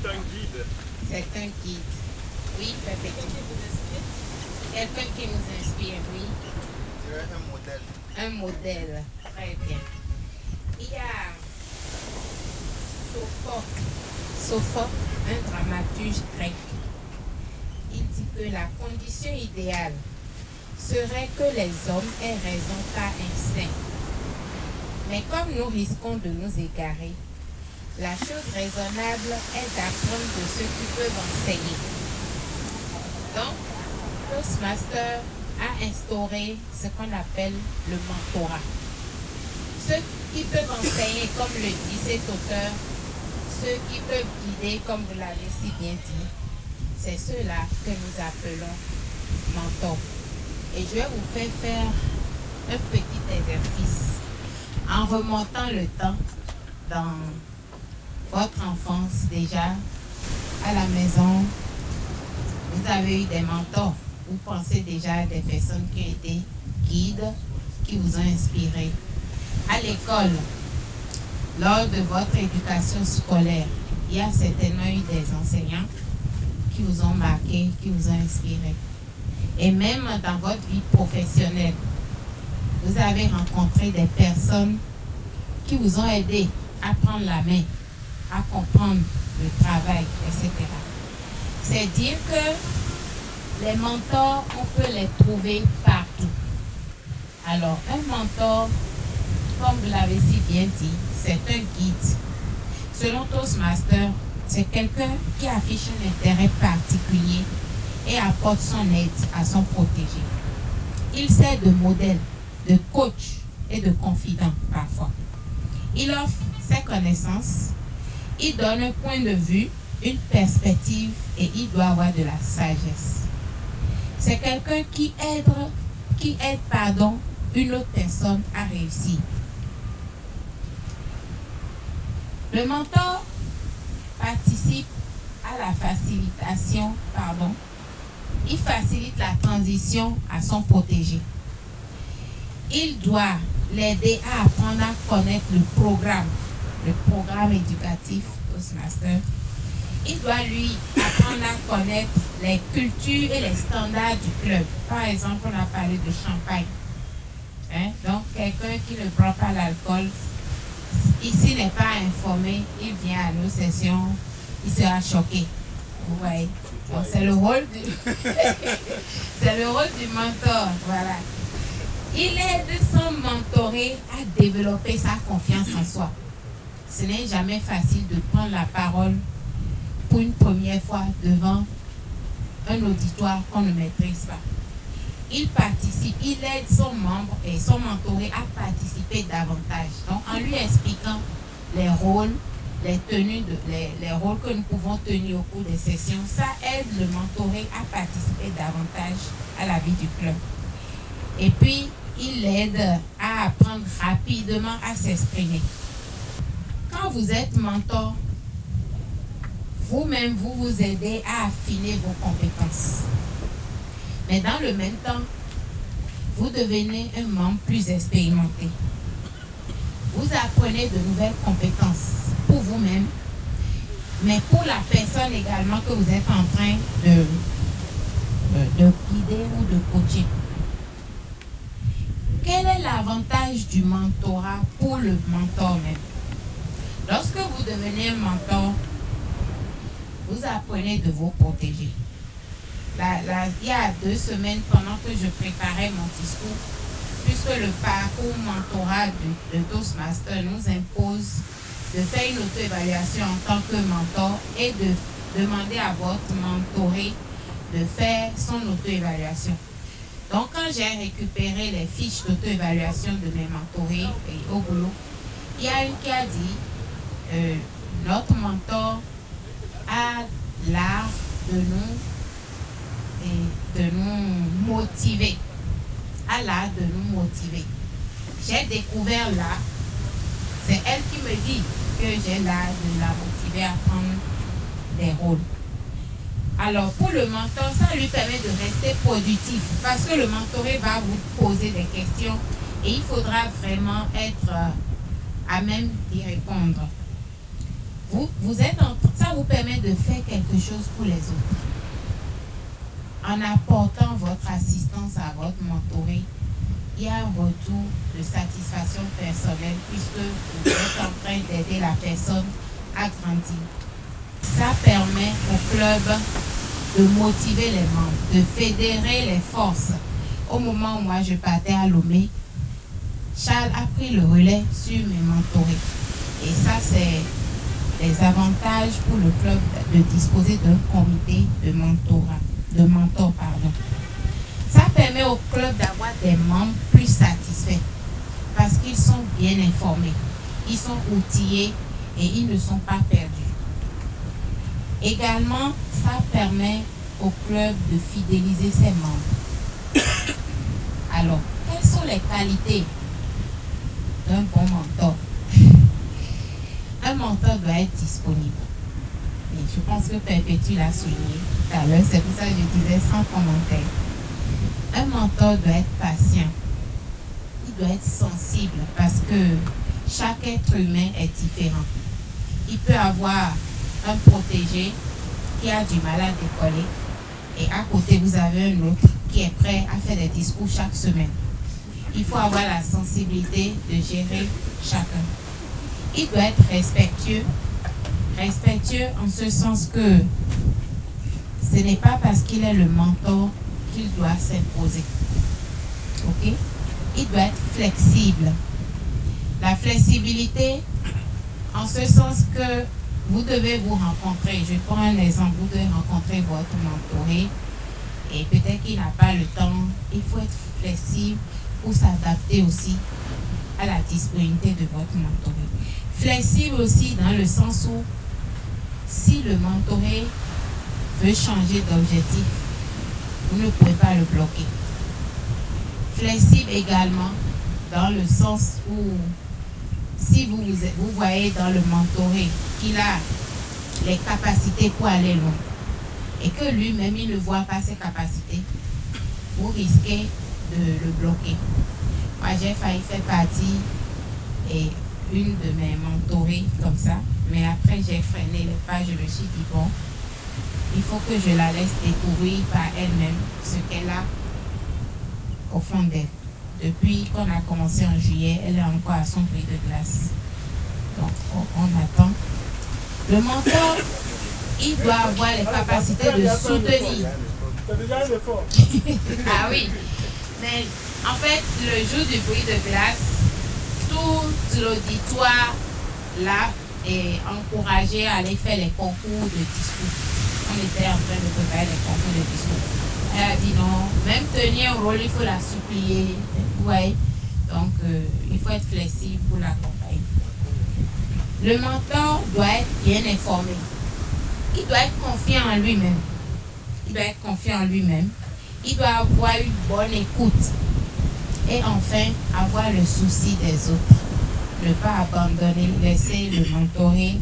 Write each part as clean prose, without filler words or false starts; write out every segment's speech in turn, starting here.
C'est un guide. C'est un guide. Oui, peut-être. Quelqu'un qui nous inspire, oui. Un modèle. Un modèle. Très bien. Il y a Sophocle, un dramaturge grec. Il dit que la condition idéale serait que les hommes aient raison par instinct. Mais comme nous risquons de nous égarer, la chose raisonnable est d'apprendre de ceux qui peuvent enseigner. Donc, Toastmaster a instauré ce qu'on appelle le mentorat. Ceux qui peuvent enseigner, comme le dit cet auteur, ceux qui peuvent guider, comme vous l'avez si bien dit, c'est ceux-là que nous appelons mentors. Et je vais vous faire un petit exercice en remontant le temps dans votre enfance déjà, à la maison. Vous avez eu des mentors. Vous pensez déjà à des personnes qui ont été guides, qui vous ont inspiré. À l'école, lors de votre éducation scolaire, il y a certainement eu des enseignants qui vous ont marqué, qui vous ont inspiré. Et même dans votre vie professionnelle, vous avez rencontré des personnes qui vous ont aidé à prendre la main, à comprendre le travail, etc. C'est dire que les mentors, on peut les trouver partout. Alors, un mentor, comme vous l'avez si bien dit, c'est un guide. Selon Toastmaster, c'est quelqu'un qui affiche un intérêt particulier et apporte son aide à son protégé. Il sert de modèle, de coach et de confident parfois. Il offre ses connaissances, il donne un point de vue, une perspective et il doit avoir de la sagesse. C'est quelqu'un qui aide une autre personne à réussir. Le mentor participe à la facilitation, il facilite la transition à son protégé. Il doit l'aider à apprendre à connaître le programme éducatif Toastmaster. Il doit lui apprendre à connaître les cultures et les standards du club. Par exemple, on a parlé de champagne. Donc, quelqu'un qui ne prend pas l'alcool, ici n'est pas informé, il vient à nos sessions, il sera choqué. Vous voyez. Donc, c'est le rôle du mentor. Voilà. Il aide son mentoré à développer sa confiance en soi. Ce n'est jamais facile de prendre la parole pour une première fois devant un auditoire qu'on ne maîtrise pas. Il participe, il aide son membre et son mentoré à participer davantage. Donc, en lui expliquant les rôles, les rôles que nous pouvons tenir au cours des sessions, ça aide le mentoré à participer davantage à la vie du club. Et puis, il l'aide à apprendre rapidement à s'exprimer. Quand vous êtes mentor, vous-même, vous vous aidez à affiner vos compétences. Mais dans le même temps, vous devenez un membre plus expérimenté. Vous apprenez de nouvelles compétences pour vous-même, mais pour la personne également que vous êtes en train de guider ou de coacher. Quel est l'avantage du mentorat pour le mentor même? Lorsque vous devenez un mentor, vous apprenez de vos protégés. Il y a 2 semaines, pendant que je préparais mon discours, puisque le parcours mentorat de Toastmaster nous impose de faire une auto-évaluation en tant que mentor et de demander à votre mentoré de faire son auto-évaluation. Donc, quand j'ai récupéré les fiches d'auto-évaluation de mes mentorés et au boulot, il y a une qui a dit notre mentor a l'art de nous motiver. A l'art de nous motiver. J'ai découvert là, c'est elle qui me dit que j'ai l'art de la motiver à prendre des rôles. Alors, pour le mentor, ça lui permet de rester productif parce que le mentoré va vous poser des questions et il faudra vraiment être à même d'y répondre. ça vous permet de faire quelque chose pour les autres. En apportant votre assistance à votre mentoré, il y a un retour de satisfaction personnelle puisque vous êtes en train d'aider la personne à grandir. Ça permet au club de motiver les membres, de fédérer les forces. Au moment où moi je partais à Lomé, Charles a pris le relais sur mes mentorés. Et ça, c'est les avantages pour le club de disposer d'un comité de mentors. Ça permet au club d'avoir des membres plus satisfaits parce qu'ils sont bien informés, ils sont outillés et ils ne sont pas perdus. Également, ça permet au club de fidéliser ses membres. Alors, quelles sont les qualités d'un bon mentor? Un mentor doit être disponible. Et je pense que Perpétue l'a souligné tout à l'heure, c'est pour ça que je disais sans commentaire. Un mentor doit être patient. Il doit être sensible parce que chaque être humain est différent. Il peut avoir un protégé qui a du mal à décoller et à côté vous avez un autre qui est prêt à faire des discours chaque semaine. Il faut avoir la sensibilité de gérer chacun. Il doit être respectueux. Respectueux en ce sens que ce n'est pas parce qu'il est le mentor qu'il doit s'imposer. Ok? Il doit être flexible. La flexibilité en ce sens que vous devez vous rencontrer. Je prends un exemple. Vous devez rencontrer votre mentoré et peut-être qu'il n'a pas le temps. Il faut être flexible pour s'adapter aussi à la disponibilité de votre mentoré. Flexible aussi dans le sens où si le mentoré veut changer d'objectif, vous ne pouvez pas le bloquer. Flexible également dans le sens où si vous voyez dans le mentoré qu'il a les capacités pour aller loin et que lui-même il ne voit pas ses capacités, vous risquez de le bloquer. Moi j'ai failli faire partie et une de mes mentorées comme ça, mais après j'ai freiné les pas, je me suis dit bon, il faut que je la laisse découvrir par elle-même ce qu'elle a au fond d'elle. Depuis qu'on a commencé en juillet, elle est encore à son prix de glace. Donc on attend. Le mentor, il doit avoir les capacités de soutenir. Ah oui, mais en fait, le jour du bruit de glace, tout l'auditoire là est encouragé à aller faire les concours de discours. On était en train de préparer les concours de discours. Elle a dit non, même tenir un rôle, il faut la supplier. Vous voyez? Donc, il faut être flexible pour l'accompagner. Le mentor doit être bien informé. Il doit être confiant en lui-même. Il doit être confiant en lui-même. Il doit avoir une bonne écoute. Et enfin, avoir le souci des autres. Ne pas abandonner, laisser le mentoré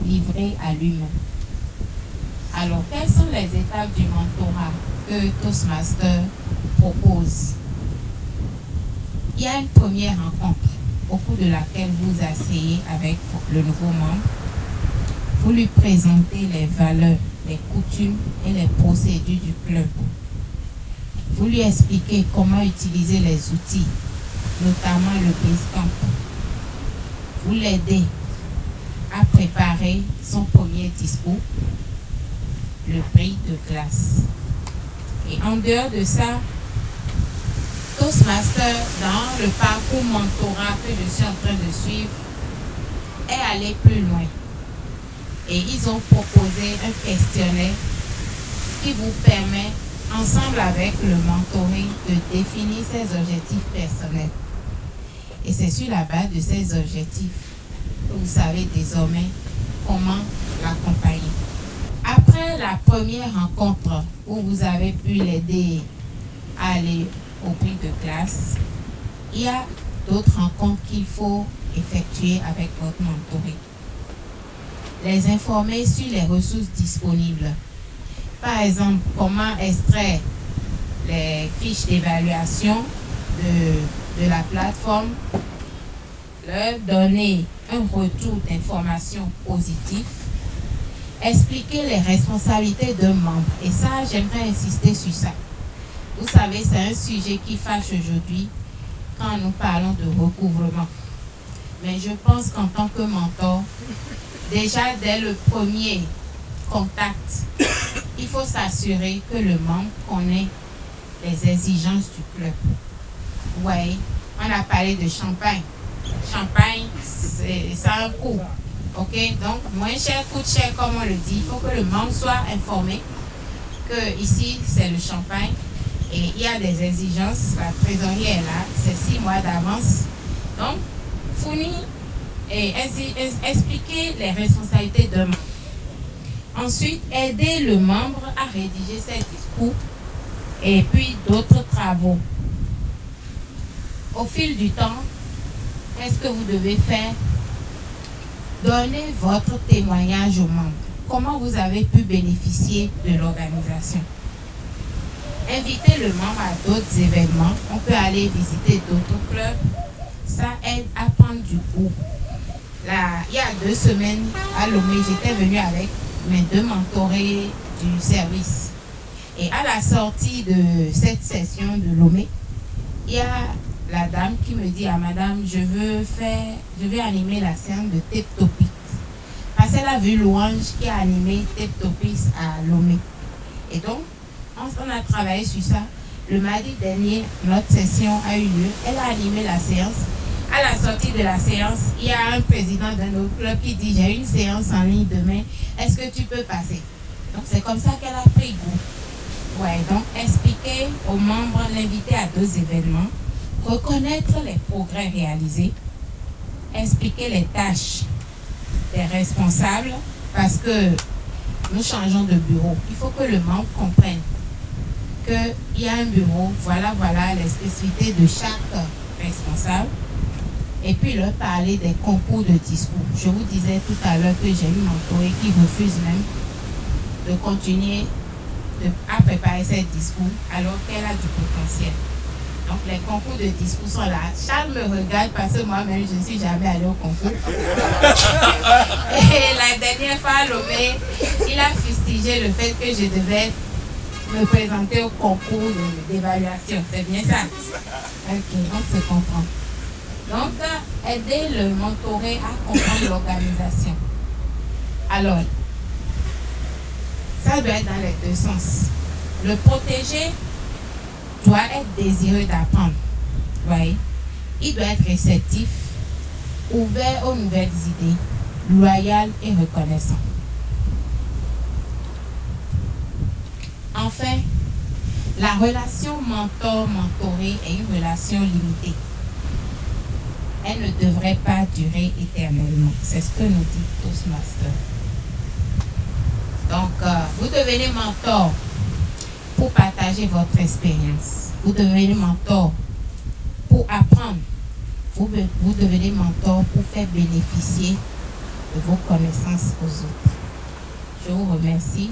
livré à lui-même. Alors, quelles sont les étapes du mentorat que Toastmaster propose? Il y a une première rencontre au cours de laquelle vous asseyez avec le nouveau membre. Vous lui présentez les valeurs, les coutumes et les procédures du club. Vous lui expliquez comment utiliser les outils, notamment le Basecamp. Vous l'aidez à préparer son premier discours, le bruit de glace. Et en dehors de ça, Toastmaster, dans le parcours mentorat que je suis en train de suivre, est allé plus loin. Et ils ont proposé un questionnaire qui vous permet, ensemble avec le mentoré, de définir ses objectifs personnels. Et c'est sur la base de ces objectifs que vous savez désormais comment l'accompagner. Après la première rencontre où vous avez pu l'aider à aller au prix de classe, il y a d'autres rencontres qu'il faut effectuer avec votre mentoré. Les informer sur les ressources disponibles. Par exemple, comment extraire les fiches d'évaluation de la plateforme, leur donner un retour d'information positif, expliquer les responsabilités d'un membre. Et ça, j'aimerais insister sur ça. Vous savez, c'est un sujet qui fâche aujourd'hui quand nous parlons de recouvrement. Mais je pense qu'en tant que mentor, déjà dès le premier contact, il faut s'assurer que le membre connaît les exigences du club. Oui, on a parlé de champagne. Champagne, ça a un coût. Ok, donc moins cher coûte cher, comme on le dit. Il faut que le membre soit informé que ici c'est le champagne et il y a des exigences. La trésorerie est là, c'est 6 mois d'avance. Donc, fournir et expliquer les responsabilités d'un membre. Ensuite, aider le membre à rédiger ses discours et puis d'autres travaux. Au fil du temps, qu'est-ce que vous devez faire? Donnez votre témoignage aux membres. Comment vous avez pu bénéficier de l'organisation? Invitez le membre à d'autres événements. On peut aller visiter d'autres clubs. Ça aide à prendre du goût. Là, il y a 2 semaines à Lomé, j'étais venue avec mes 2 mentorés du service. Et à la sortie de cette session de Lomé, il y a la dame qui me dit à madame, je vais animer la séance de Tep-Topis. Parce qu'elle a vu Louange qui a animé Tep-Topis à Lomé. Et donc, on a travaillé sur ça. Le mardi dernier, notre session a eu lieu. Elle a animé la séance. À la sortie de la séance, il y a un président d'un autre club qui dit, j'ai une séance en ligne demain, est-ce que tu peux passer? Donc c'est comme ça qu'elle a pris goût. Ouais, donc expliquer aux membres, l'inviter à 2 événements, reconnaître les progrès réalisés, expliquer les tâches des responsables, parce que nous changeons de bureau. Il faut que le membre comprenne qu'il y a un bureau, voilà les spécificités de chaque responsable. Et puis leur parler des concours de discours. Je vous disais tout à l'heure que j'ai une mentorée qui refuse même de continuer à préparer ses discours alors qu'elle a du potentiel. Donc les concours de discours sont là. Charles me regarde parce que moi-même je ne suis jamais allée au concours. Et la dernière fois à Lomé, il a fustigé le fait que je devais me présenter au concours d'évaluation. C'est bien ça? Ok, on se comprend. Donc, aider le mentoré à comprendre l'organisation. Alors, ça doit être dans les 2 sens. Le protégé doit être désireux d'apprendre. Voyez? Il doit être réceptif, ouvert aux nouvelles idées, loyal et reconnaissant. Enfin, la relation mentor-mentoré est une relation limitée. Elle ne devrait pas durer éternellement. C'est ce que nous dit Toastmaster. Donc, vous devenez mentor pour partager votre expérience. Vous devenez mentor pour apprendre. Vous devenez mentor pour faire bénéficier de vos connaissances aux autres. Je vous remercie.